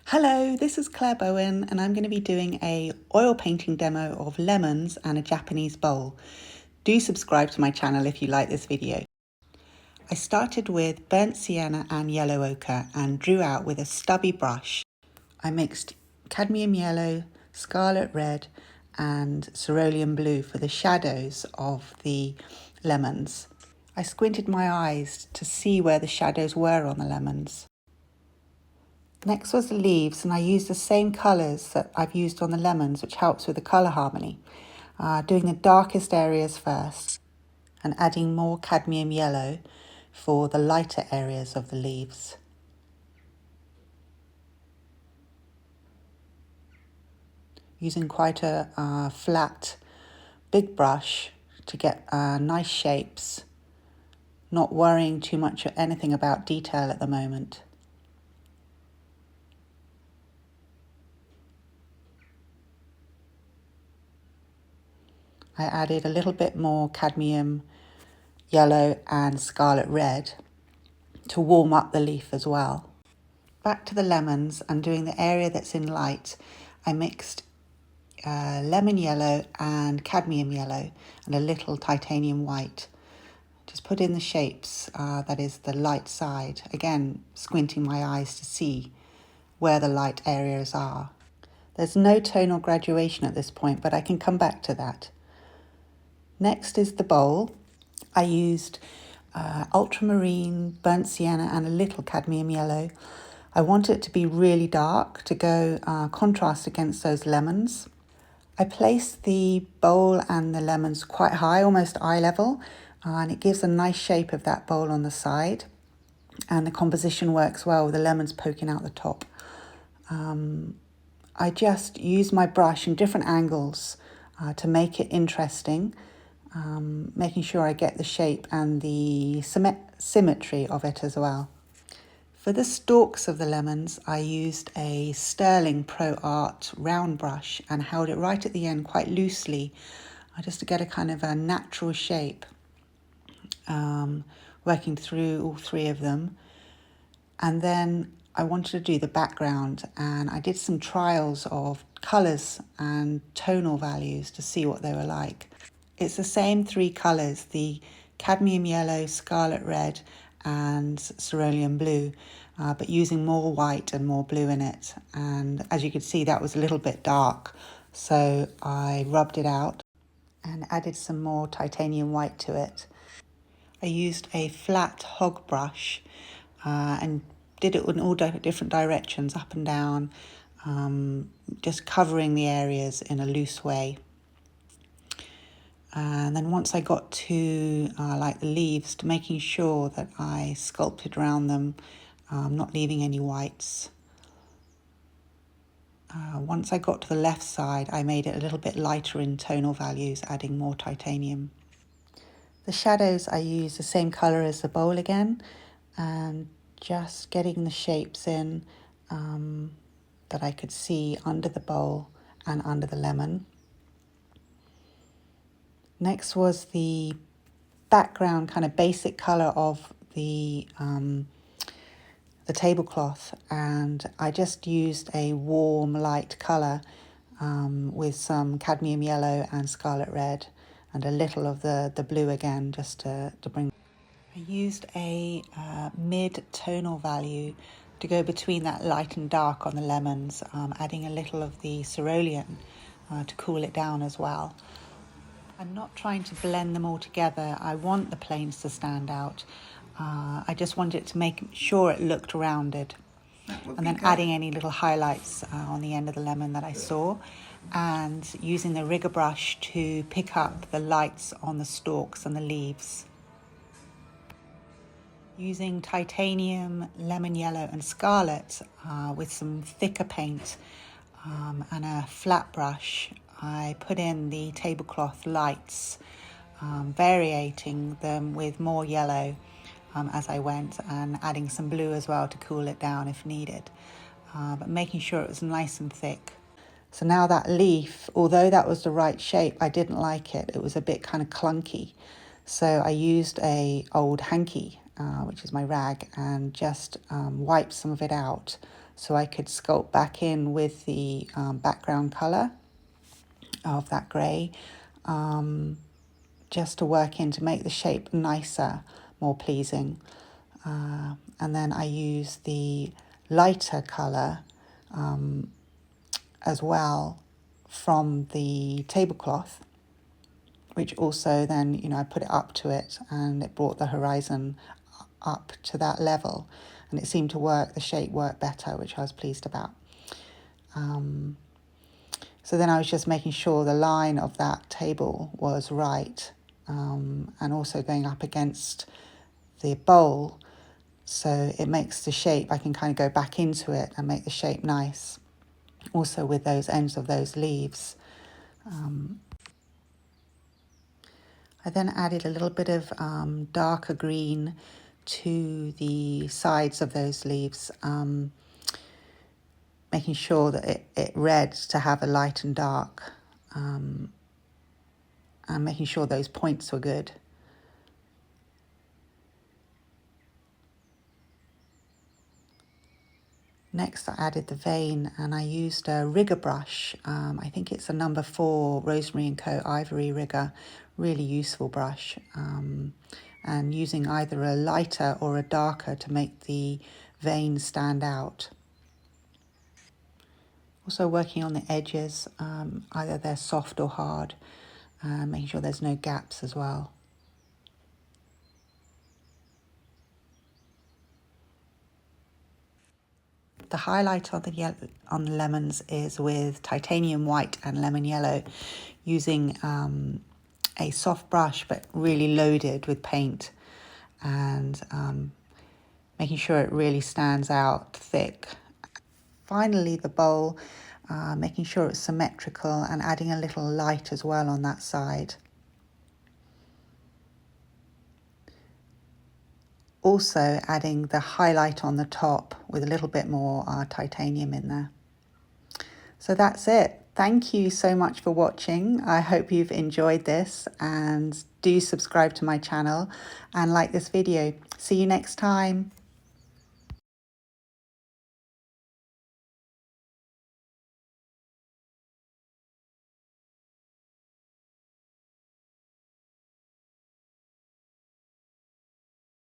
Hello, this is Claire Bowen and I'm going to be doing a oil painting demo of lemons and a Japanese bowl. Do subscribe to my channel if you like this video. I started with burnt sienna and yellow ochre and drew out with a stubby brush. I mixed cadmium yellow, scarlet red and cerulean blue for the shadows of the lemons. I squinted my eyes to see where the shadows were on the lemons. Next was the leaves, and I used the same colours that I've used on the lemons, which helps with the colour harmony. Doing the darkest areas first and adding more cadmium yellow for the lighter areas of the leaves. Using quite a flat, big brush to get nice shapes, not worrying too much or anything about detail at the moment. I added a little bit more cadmium yellow and scarlet red to warm up the leaf as well. Back to the lemons and doing the area that's in light, I mixed lemon yellow and cadmium yellow and a little titanium white. Just put in the shapes, that is the light side, again squinting my eyes to see where the light areas are. There's no tonal graduation at this point, but I can come back to that. Next is the bowl. I used ultramarine, burnt sienna and a little cadmium yellow. I want it to be really dark to go contrast against those lemons. I placed the bowl and the lemons quite high, almost eye level, and it gives a nice shape of that bowl on the side. And the composition works well with the lemons poking out the top. I just use my brush in different angles to make it interesting, making sure I get the shape and the symmetry of it as well. For the stalks of the lemons, I used a Stirling Pro Arte Round brush and held it right at the end quite loosely, just to get a kind of a natural shape, working through all three of them. And then I wanted to do the background, and I did some trials of colours and tonal values to see what they were like. It's the same three colours, the cadmium yellow, scarlet red and cerulean blue, but using more white and more blue in it. And as you could see, that was a little bit dark, so I rubbed it out and added some more titanium white to it. I used a flat hog brush and did it in all different directions, up and down, just covering the areas in a loose way. And then once I got to like the leaves, to making sure that I sculpted around them, not leaving any whites. Once I got to the left side, I made it a little bit lighter in tonal values, adding more titanium. The shadows, I used the same colour as the bowl again, and just getting the shapes in that I could see under the bowl and under the lemon. Next was the background kind of basic colour of the tablecloth, and I just used a warm light colour with some cadmium yellow and scarlet red and a little of the blue again, just to bring. I used a mid-tonal value to go between that light and dark on the lemons, adding a little of the cerulean to cool it down as well. I'm not trying to blend them all together. I want the planes to stand out. I just wanted it to make sure it looked rounded. And then adding any little highlights on the end of the lemon that I saw, and using the rigger brush to pick up the lights on the stalks and the leaves. Using titanium, lemon yellow and scarlet with some thicker paint and a flat brush, I put in the tablecloth lights, variating them with more yellow as I went, and adding some blue as well to cool it down if needed, but making sure it was nice and thick. So now that leaf, although that was the right shape, I didn't like it. It was a bit kind of clunky. So I used a old hanky, which is my rag, and just wiped some of it out so I could sculpt back in with the background colour of that grey, just to work in to make the shape nicer, more pleasing. And then I use the lighter colour as well from the tablecloth, which also then, you know, I put it up to it and it brought the horizon up to that level, and it seemed to work, the shape worked better, which I was pleased about. So then I was just making sure the line of that table was right, and also going up against the bowl, so it makes the shape, I can kind of go back into it and make the shape nice, also with those ends of those leaves. I then added a little bit of darker green to the sides of those leaves, making sure that it read to have a light and dark, and making sure those points were good. Next I added the vein, and I used a rigger brush. I think it's a number 4 Rosemary Co ivory rigger, really useful brush, and using either a lighter or a darker to make the vein stand out. Also working on the edges, either they're soft or hard, making sure there's no gaps as well. The highlight on the lemons is with titanium white and lemon yellow, using a soft brush but really loaded with paint, and making sure it really stands out thick. Finally, the bowl, making sure it's symmetrical and adding a little light as well on that side. Also adding the highlight on the top with a little bit more titanium in there. So that's it. Thank you so much for watching. I hope you've enjoyed this, and do subscribe to my channel and like this video. See you next time.